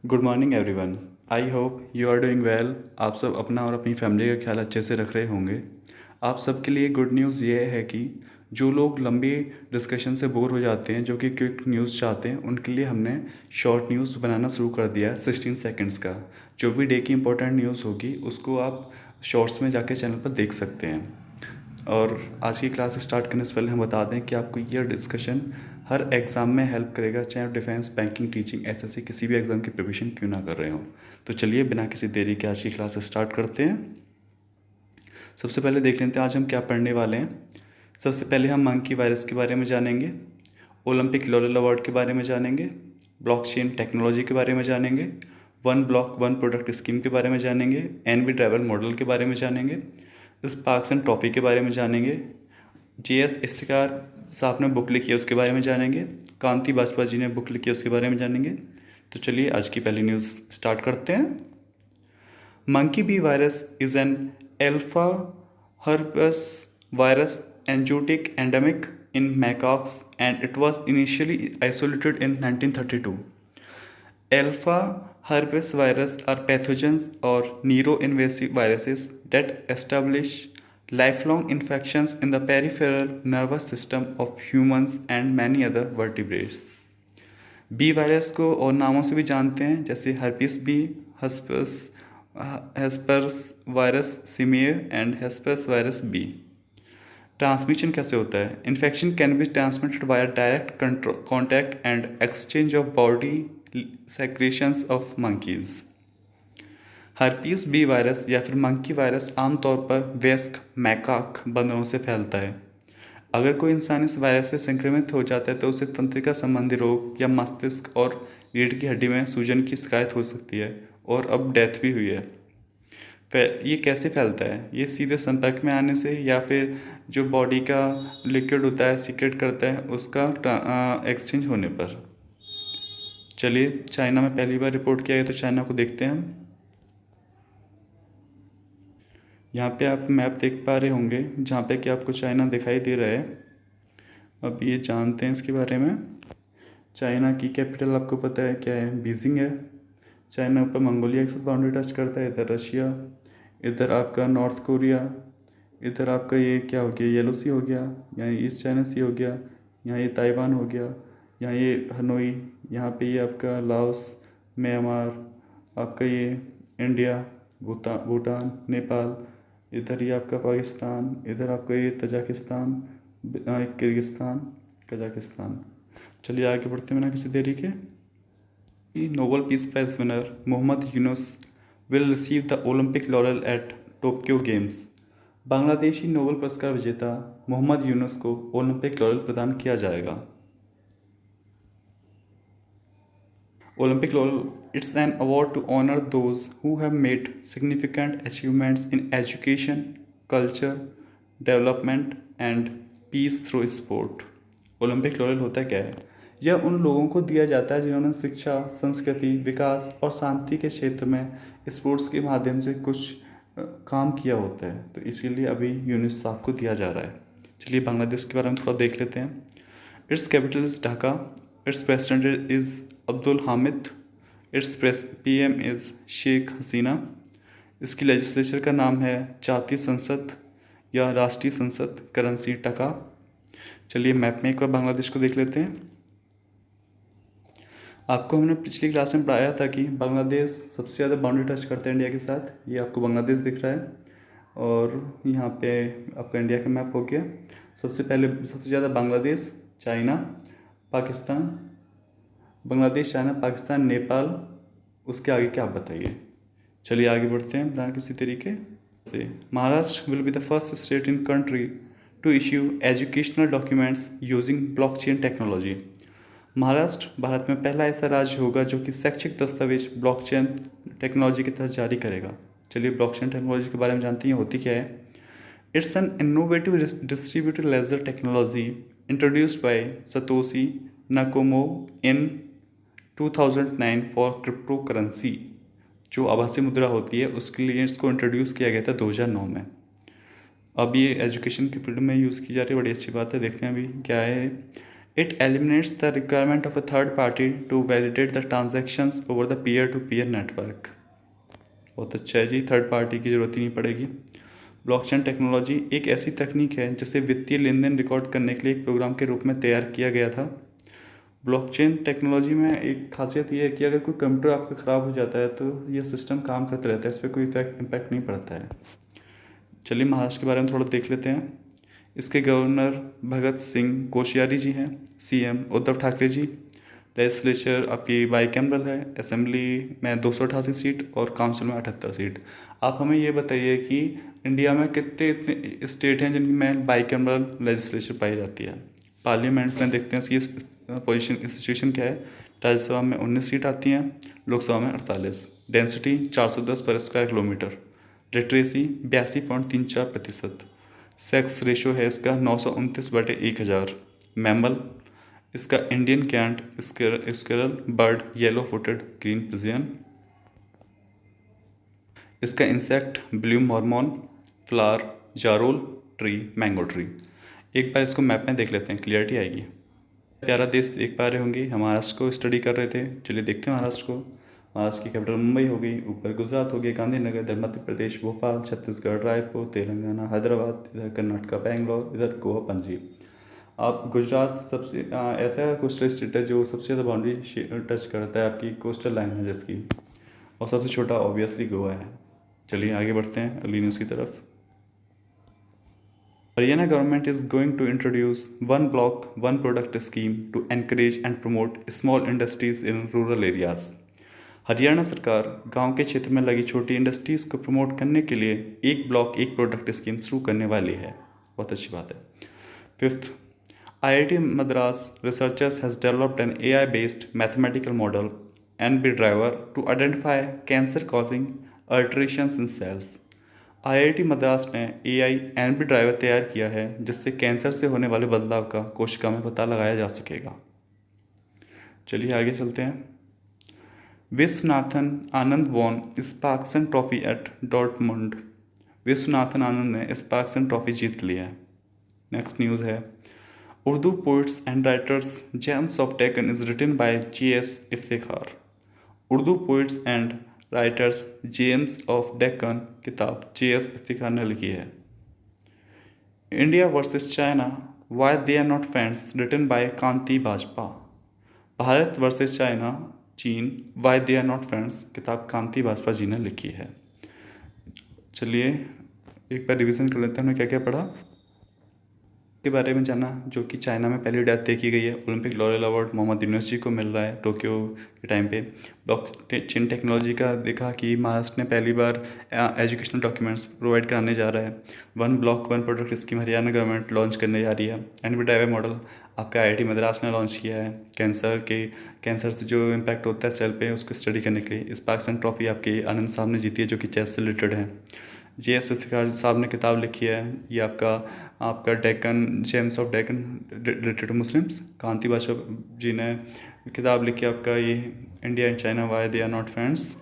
Good morning everyone. I hope you are doing well. आप सब अपना और अपनी फैमिली का ख्याल अच्छे से रख रहे होंगे। आप सबके लिए गुड न्यूज़ ये है कि जो लोग लंबी डिस्कशन से बोर हो जाते हैं, जो कि क्विक न्यूज़ चाहते हैं, उनके लिए हमने शॉर्ट न्यूज़ बनाना शुरू कर दिया है 16 सेकंड्स का। जो भी डे की इंपॉर्टेंट न्यूज़ होगी उसको आप शॉर्ट्स में जाके चैनल पर देख सकते हैं। और आज की क्लास स्टार्ट करने से पहले हम बता दें कि आपको ये डिस्कशन हर एग्ज़ाम में हेल्प करेगा, चाहे आप डिफेंस, बैंकिंग, टीचिंग, एसएससी किसी भी एग्ज़ाम की प्रिपरेशन क्यों ना कर रहे हो। तो चलिए बिना किसी देरी के आज की क्लास स्टार्ट करते हैं। सबसे पहले देख लेते हैं आज हम क्या पढ़ने वाले हैं। सबसे पहले हम मंकी वायरस के बारे में जानेंगे, ओलंपिक लॉरेल अवार्ड के बारे में जानेंगे, ब्लॉकचेन टेक्नोलॉजी के बारे में जानेंगे, one block one product scheme के बारे में जानेंगे, एनबी ट्रैवल मॉडल के बारे में जानेंगे, स्पार्क्स एंड ट्रॉफी के बारे में जानेंगे, जेएस इफ्तिकार साहब ने बुक लिखी है उसके बारे में जानेंगे, कांति बाजपा जी ने बुक लिखी है उसके बारे में जानेंगे। तो चलिए आज की पहली न्यूज़ स्टार्ट करते हैं। Monkey B virus is an alpha herpes virus zoonotic endemic in macaques and it was initially isolated in 1932. Alpha herpes virus are pathogens or nero-invasive viruses that establish lifelong infections in the peripheral nervous system of humans and many other vertebrates. B virus को और नामों से भी जानते हैं, जैसे herpes B, herpes herpes virus simiae and herpes virus B. Transmission कैसे होता है? Infection can be transmitted by direct contact and exchange of body secretions of monkeys. Herpes B virus या फिर मंकी वायरस आमतौर पर वयस्क मैकाक बंदरों से फैलता है। अगर कोई इंसान इस वायरस से संक्रमित हो जाता है तो उसे तंत्रिका संबंधी रोग या मस्तिष्क और रीढ़ की हड्डी में सूजन की शिकायत हो सकती है और अब डेथ भी हुई है। ये कैसे फैलता है? ये सीधे संपर्क में आने से या फिर जो बॉडी का लिक्विड होता है सीक्रेट करता है उसका एक्सचेंज होने पर। चलिए चाइना में पहली बार रिपोर्ट किया गया तो चाइना को देखते हैं हम। यहाँ पे आप मैप देख पा रहे होंगे जहाँ पे कि आपको चाइना दिखाई दे रहा है। अब ये जानते हैं इसके बारे में। चाइना की कैपिटल आपको पता है क्या है? बीजिंग है। चाइना ऊपर मंगोलिया के साथ बाउंड्री टच करता है, इधर रशिया, इधर आपका नॉर्थ कोरिया, इधर आपका ये क्या हो गया, येलो सी हो गया, यहाँ ईस्ट चाइना सी हो गया, यहाँ ये ताइवान हो गया, यहाँ ये हनोई, यहाँ पे ये आपका लाओस, म्यांमार, आपका ये इंडिया, भूटान, नेपाल, इधर ये आपका पाकिस्तान, इधर आपका ये तजाकिस्तान, किर्गिस्तान, कजाकिस्तान। चलिए आगे बढ़ते हैं बिना किसी देरी के। Nobel peace prize winner Mohammad Yunus will receive the Olympic laurel at Tokyo games. Bangladeshi Nobel पुरस्कार विजेता मोहम्मद यूनुस को ओलंपिक लॉरेल प्रदान किया जाएगा। Olympic Laurel, it's an award to honor those who have made significant achievements in education, culture, development and peace through sport. Olympic laurel होता क्या है? यह उन लोगों को दिया जाता है जिन्होंने शिक्षा, संस्कृति, विकास और शांति के क्षेत्र में स्पोर्ट्स के माध्यम से कुछ काम किया होता है, तो इसीलिए अभी यूनुस साहब को दिया जा रहा है। चलिए बांग्लादेश के बारे में थोड़ा देख लेते हैं। Its capital is Dhaka, its president is Abdul Hamid, its PM is Sheikh Hasina, इसकी लेजिस्लेचर का नाम है जातीय संसद या राष्ट्रीय संसद, करेंसी टका। चलिए मैप में एक बार बांग्लादेश को देख लेते हैं। आपको हमने पिछली क्लास में पढ़ाया था कि बांग्लादेश सबसे ज़्यादा बाउंड्री टच करता है इंडिया के साथ। ये आपको बांग्लादेश दिख रहा है और यहाँ पे आपका इंडिया का मैप हो गया। सबसे ज़्यादा बांग्लादेश, चाइना, पाकिस्तान, बांग्लादेश, चाइना, पाकिस्तान, नेपाल, उसके आगे क्या आप बताइए। चलिए आगे बढ़ते हैं बिना किसी तरीके से। Maharashtra will be the first state in country to issue educational documents using blockchain technology. Maharashtra Bharat में पहला ऐसा राज्य होगा जो कि शैक्षिक दस्तावेज ब्लॉकचेन टेक्नोलॉजी के तहत जारी करेगा। चलिए ब्लॉकचेन टेक्नोलॉजी के बारे में जानते हैं होती क्या है। It's an innovative distributed ledger technology introduced by Satoshi Nakamoto in 2009 for crypto currency. जो आभासी मुद्रा होती है उसके लिए इसको इंट्रोड्यूस किया गया था 2009 में। अब ये एजुकेशन की फील्ड में यूज़ की जा रही है, बड़ी अच्छी बात है। देखते हैं अभी क्या है। It eliminates the requirement of a third party to validate the transactions over the peer-to-peer network. बहुत अच्छा है जी, थर्ड पार्टी की ज़रूरत ही नहीं पड़ेगी। ब्लॉकचेन टेक्नोलॉजी एक ऐसी तकनीक है जिसे वित्तीय लेन देन रिकॉर्ड करने के लिए एक प्रोग्राम के रूप में तैयार किया गया था। ब्लॉकचेन टेक्नोलॉजी में एक खासियत ये है कि अगर कोई कंप्यूटर आपका ख़राब हो जाता है तो ये सिस्टम काम करता रहता है, इस पर कोई इम्पैक्ट नहीं पड़ता है। चलिए महाराष्ट्र के बारे में थोड़ा देख लेते हैं। इसके गवर्नर भगत सिंह कोश्यारी जी हैं, सीएम उद्धव ठाकरे जी, लेजिस्लेचर आपकी बाईकैमरल है, असेंबली में 288 सीट और काउंसिल में 78 सीट। आप हमें ये बताइए कि इंडिया में कितने इतने स्टेट हैं जिनकी में बाईकैमरल लेजिस्लेचर पाई जाती है। पार्लियामेंट में देखते हैं इसकी पोजीशन सिचुएशन क्या है। राज्यसभा में 19 सीट आती हैं, लोकसभा में 48। Density 410 per square kilometre. Literacy 82.34%। Sex ratio है इसका 929/1000। मैमल इसका Indian giant, squirrel, bird, yellow footed green pigeon. इसका insect blue Mormon, flower, Jarul, tree, mango tree. एक बार इसको मैप में देख लेते हैं, क्लियरिटी आएगी। प्यारा देश देख पा रहे होंगे, हम महाराष्ट्र को स्टडी कर रहे थे। चलिए देखते हैं महाराष्ट्र को। महाराष्ट्र की कैपिटल मुंबई हो गई, ऊपर गुजरात हो गया, गांधीनगर, इधर मध्य प्रदेश भोपाल, छत्तीसगढ़ रायपुर, तेलंगाना हैदराबाद, इधर कर्नाटका बेंगलोर, इधर गोवा पणजी। आप गुजरात सबसे ऐसा कोस्टल स्टेट है जो सबसे ज़्यादा बाउंड्री टच करता है, आपकी कोस्टल लाइन है जिसकी, और सबसे छोटा ऑब्वियसली गोवा है। चलिए आगे बढ़ते हैं अगली न्यूज़ की तरफ। Haryana government is going to introduce one block, one product scheme to encourage and promote small industries in rural areas. Haryana सरकार गांव के क्षेत्र में लगी छोटी इंडस्ट्रीज को प्रमोट करने के लिए एक ब्लॉक एक प्रोडक्ट स्कीम शुरू करने वाली है। बहुत अच्छी बात है। Fifth, IIT Madras researchers has developed an AI-based mathematical model NB driver to identify cancer-causing alterations in cells. IIT Madras ने AI NB ड्राइवर तैयार किया है जिससे कैंसर से होने वाले बदलाव का कोशिका में पता लगाया जा सकेगा। चलिए आगे चलते हैं। Viswanathan Anand won Sparkassen trophy at Dortmund. Viswanathan Anand ने स्पार्क्सन ट्रॉफी जीत लिया है। नेक्स्ट न्यूज़ है, Urdu poets and writers gems of Deccan is written by JS Iftikhar. Urdu poets and writers gems of Deccan किताब JS इफ्तिखार ने लिखी है। India versus China why they are not friends written by Kanti Bajpai. Bharat versus China चीन why they are not friends किताब कांति बाजपा जी ने लिखी है। चलिए एक बार रिवीजन कर लेते हैं, हमने क्या क्या पढ़ा के बारे में जाना। जो कि चाइना में पहली डेथ देखी गई है, Olympic laurel award Mohammad Yunus ji को मिल रहा है टोक्यो के टाइम पे। ब्लॉकचेन टेक्नोलॉजी का देखा कि महाराष्ट्र ने पहली बार एजुकेशनल डॉक्यूमेंट्स प्रोवाइड कराने जा रहा है। One block one product scheme Haryana government launch करने जा रही है। NB ड्राइवर मॉडल आपका IIT मद्रास ने लॉन्च किया है कैंसर से जो इम्पैक्ट होता है सेल पे उसको स्टडी करने के लिए। स्पार्क्सन ट्रॉफी आपके आनंद साहब ने जीती है जो कि चेस से रिलेटेड है। JS इफ्तिखार साहब ने किताब लिखी है, ये आपका Deccan gems of Deccan related Muslims. Kanti Bajpai ji ने किताब लिखी है आपका ये India and China why they are not friends.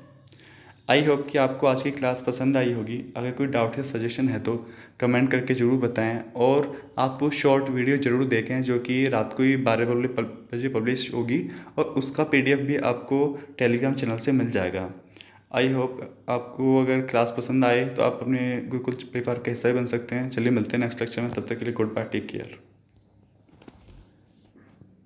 I hope कि आपको आज की क्लास पसंद आई होगी। अगर कोई डाउट या सजेशन है तो कमेंट करके ज़रूर बताएं, और आप वो शॉर्ट वीडियो ज़रूर देखें जो कि रात को ही 12 बजे पब्लिश होगी, और उसका PDF भी आपको टेलीग्राम चैनल से मिल जाएगा। आई होप आपको अगर क्लास पसंद आए तो आप अपने गुरुकुल परिवार का हिस्सा ही बन सकते हैं। चलिए मिलते हैं नेक्स्ट लेक्चर में, तब तक के लिए गुड बाय, टेक केयर।